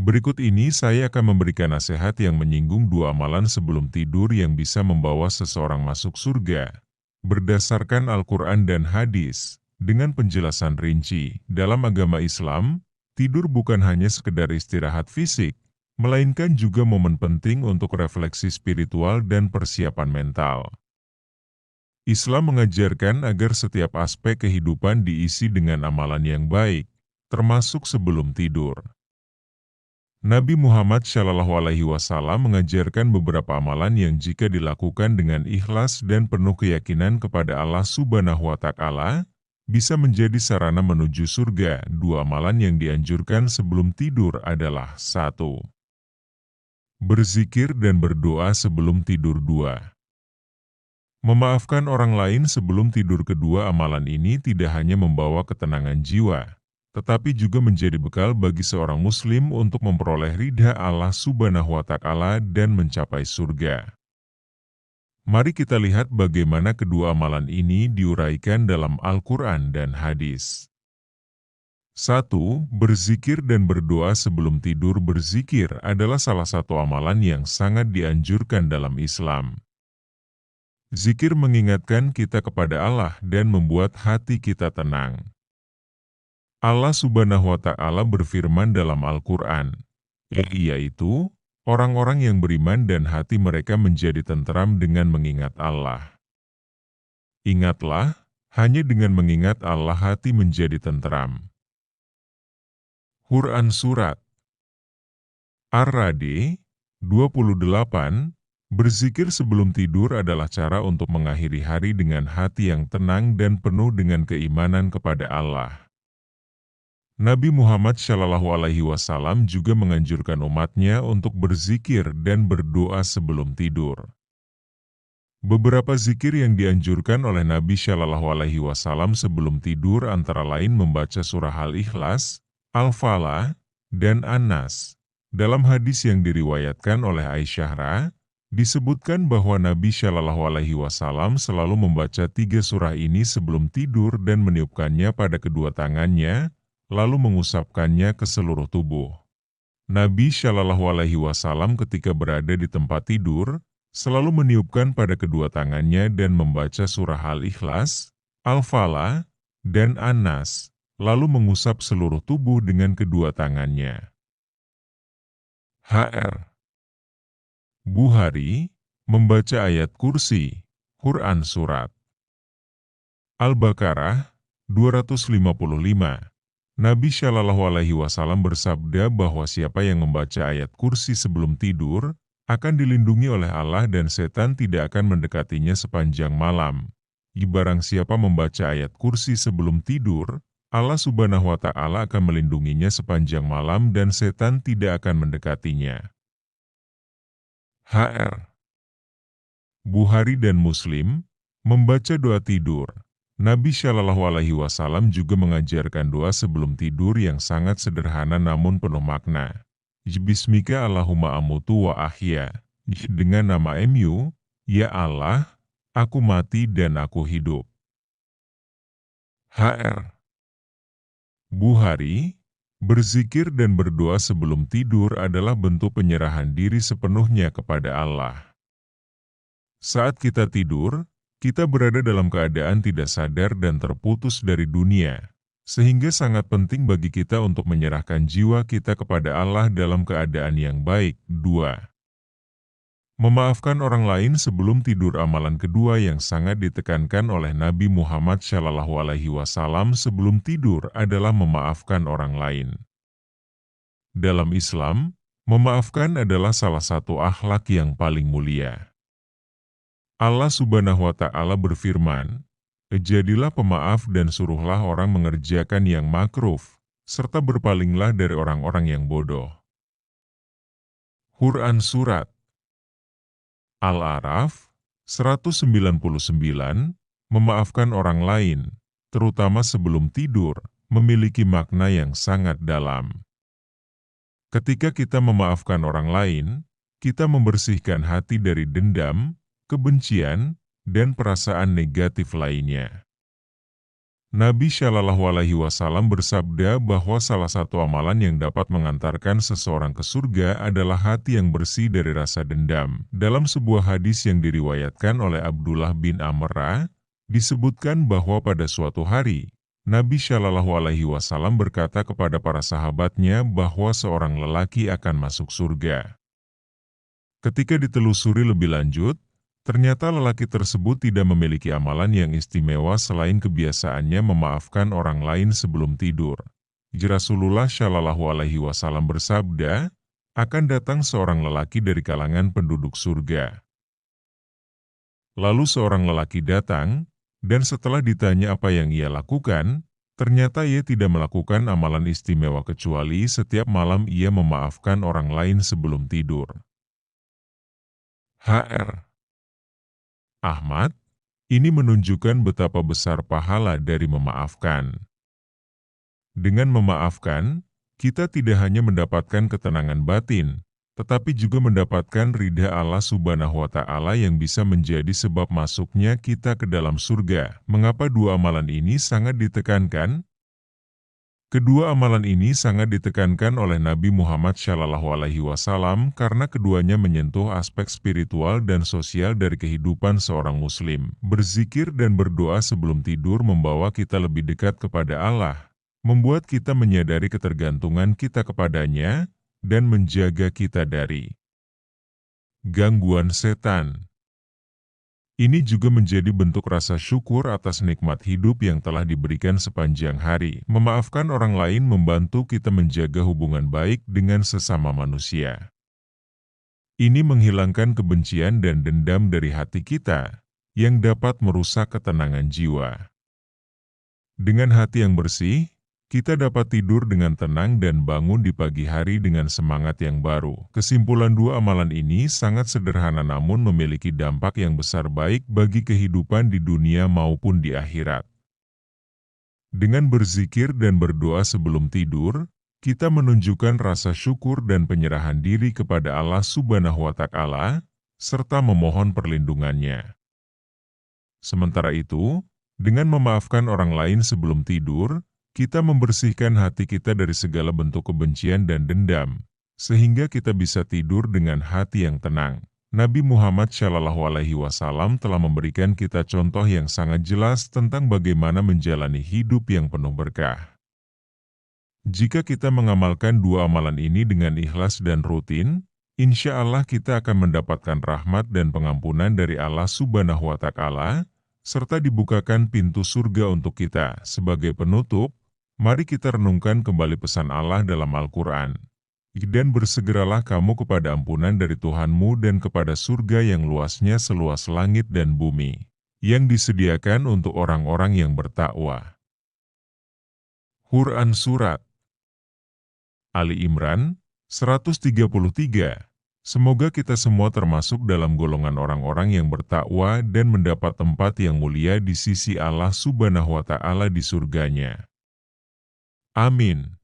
Berikut ini saya akan memberikan nasihat yang menyinggung dua amalan sebelum tidur yang bisa membawa seseorang masuk surga. Berdasarkan Al-Quran dan hadis, dengan penjelasan rinci, dalam agama Islam, tidur bukan hanya sekedar istirahat fisik, melainkan juga momen penting untuk refleksi spiritual dan persiapan mental. Islam mengajarkan agar setiap aspek kehidupan diisi dengan amalan yang baik, termasuk sebelum tidur. Nabi Muhammad SAW mengajarkan beberapa amalan yang jika dilakukan dengan ikhlas dan penuh keyakinan kepada Allah Subhanahu wa Ta'ala, bisa menjadi sarana menuju surga. Dua amalan yang dianjurkan sebelum tidur adalah: 1. Berzikir dan berdoa sebelum tidur. 2. Memaafkan orang lain sebelum tidur. Kedua amalan ini tidak hanya membawa ketenangan jiwa, tetapi juga menjadi bekal bagi seorang muslim untuk memperoleh ridha Allah Subhanahu wa Ta'ala dan mencapai surga. Mari kita lihat bagaimana kedua amalan ini diuraikan dalam Al-Quran dan hadis. 1. Berzikir dan berdoa sebelum tidur. Berzikir adalah salah satu amalan yang sangat dianjurkan dalam Islam. Zikir mengingatkan kita kepada Allah dan membuat hati kita tenang. Allah Subhanahu wa Ta'ala berfirman dalam Al-Quran, yaitu, orang-orang yang beriman dan hati mereka menjadi tenteram dengan mengingat Allah. Ingatlah, hanya dengan mengingat Allah hati menjadi tenteram. Quran Surat Ar-Ra'd 28. Berzikir sebelum tidur adalah cara untuk mengakhiri hari dengan hati yang tenang dan penuh dengan keimanan kepada Allah. Nabi Muhammad SAW juga menganjurkan umatnya untuk berzikir dan berdoa sebelum tidur. Beberapa zikir yang dianjurkan oleh Nabi SAW sebelum tidur antara lain membaca surah Al-Ikhlas, Al-Falah, dan An-Nas. Dalam hadis yang diriwayatkan oleh Aisyah, disebutkan bahwa Nabi SAW selalu membaca 3 surah ini sebelum tidur dan meniupkannya pada kedua tangannya, lalu mengusapkannya ke seluruh tubuh. Nabi SAW ketika berada di tempat tidur, selalu meniupkan pada kedua tangannya dan membaca surah Al-Ikhlas, Al-Falah, dan An-Nas, lalu mengusap seluruh tubuh dengan kedua tangannya. Hr. Bukhari, membaca ayat kursi, Quran Surat Al-Baqarah 255. Nabi SAW bersabda bahwa siapa yang membaca ayat kursi sebelum tidur, akan dilindungi oleh Allah dan setan tidak akan mendekatinya sepanjang malam. Barang siapa membaca ayat kursi sebelum tidur, Allah Subhanahu wa Ta'ala akan melindunginya sepanjang malam dan setan tidak akan mendekatinya. Hr. Bukhari dan Muslim, membaca doa tidur. Nabi SAW juga mengajarkan doa sebelum tidur yang sangat sederhana namun penuh makna. Bismika Allahumma amutu wa ahya. Dengan nama MU, ya Allah, aku mati dan aku hidup. Hr. Bukhari, berzikir dan berdoa sebelum tidur adalah bentuk penyerahan diri sepenuhnya kepada Allah. Saat kita tidur, kita berada dalam keadaan tidak sadar dan terputus dari dunia, sehingga sangat penting bagi kita untuk menyerahkan jiwa kita kepada Allah dalam keadaan yang baik. 2. Memaafkan orang lain sebelum tidur. Amalan kedua yang sangat ditekankan oleh Nabi Muhammad SAW sebelum tidur adalah memaafkan orang lain. Dalam Islam, memaafkan adalah salah satu akhlak yang paling mulia. Allah Subhanahu wa Ta'ala berfirman, jadilah pemaaf dan suruhlah orang mengerjakan yang makruf, serta berpalinglah dari orang-orang yang bodoh. Quran Surat Al-A'raf 199, memaafkan orang lain, terutama sebelum tidur, memiliki makna yang sangat dalam. Ketika kita memaafkan orang lain, kita membersihkan hati dari dendam, kebencian, dan perasaan negatif lainnya. Nabi Shallallahu Alaihi Wasallam bersabda bahwa salah satu amalan yang dapat mengantarkan seseorang ke surga adalah hati yang bersih dari rasa dendam. Dalam sebuah hadis yang diriwayatkan oleh Abdullah bin Amr, disebutkan bahwa pada suatu hari, Nabi Shallallahu Alaihi Wasallam berkata kepada para sahabatnya bahwa seorang lelaki akan masuk surga. Ketika ditelusuri lebih lanjut, ternyata lelaki tersebut tidak memiliki amalan yang istimewa selain kebiasaannya memaafkan orang lain sebelum tidur. Rasulullah Shallallahu Alaihi Wasallam bersabda, akan datang seorang lelaki dari kalangan penduduk surga. Lalu seorang lelaki datang, dan setelah ditanya apa yang ia lakukan, ternyata ia tidak melakukan amalan istimewa kecuali setiap malam ia memaafkan orang lain sebelum tidur. Hr. Ahmad, ini menunjukkan betapa besar pahala dari memaafkan. Dengan memaafkan, kita tidak hanya mendapatkan ketenangan batin, tetapi juga mendapatkan ridha Allah Subhanahu wa Ta'ala yang bisa menjadi sebab masuknya kita ke dalam surga. Mengapa dua amalan ini sangat ditekankan? Kedua amalan ini sangat ditekankan oleh Nabi Muhammad SAW karena keduanya menyentuh aspek spiritual dan sosial dari kehidupan seorang muslim. Berzikir dan berdoa sebelum tidur membawa kita lebih dekat kepada Allah, membuat kita menyadari ketergantungan kita kepadanya, dan menjaga kita dari gangguan setan. Ini juga menjadi bentuk rasa syukur atas nikmat hidup yang telah diberikan sepanjang hari. Memaafkan orang lain membantu kita menjaga hubungan baik dengan sesama manusia. Ini menghilangkan kebencian dan dendam dari hati kita, yang dapat merusak ketenangan jiwa. Dengan hati yang bersih, kita dapat tidur dengan tenang dan bangun di pagi hari dengan semangat yang baru. Kesimpulan dua amalan ini sangat sederhana namun memiliki dampak yang besar baik bagi kehidupan di dunia maupun di akhirat. Dengan berzikir dan berdoa sebelum tidur, kita menunjukkan rasa syukur dan penyerahan diri kepada Allah Subhanahu wa Ta'ala, serta memohon perlindungannya. Sementara itu, dengan memaafkan orang lain sebelum tidur, kita membersihkan hati kita dari segala bentuk kebencian dan dendam, sehingga kita bisa tidur dengan hati yang tenang. Nabi Muhammad SAW telah memberikan kita contoh yang sangat jelas tentang bagaimana menjalani hidup yang penuh berkah. Jika kita mengamalkan dua amalan ini dengan ikhlas dan rutin, insya Allah kita akan mendapatkan rahmat dan pengampunan dari Allah Subhanahu wa Ta'ala, serta dibukakan pintu surga untuk kita. Sebagai penutup, mari kita renungkan kembali pesan Allah dalam Al-Quran. Dan bersegeralah kamu kepada ampunan dari Tuhanmu dan kepada surga yang luasnya seluas langit dan bumi, yang disediakan untuk orang-orang yang bertakwa. Quran Surat Ali Imran 133. Semoga kita semua termasuk dalam golongan orang-orang yang bertakwa dan mendapat tempat yang mulia di sisi Allah Subhanahu wa Ta'ala di surganya. Amin.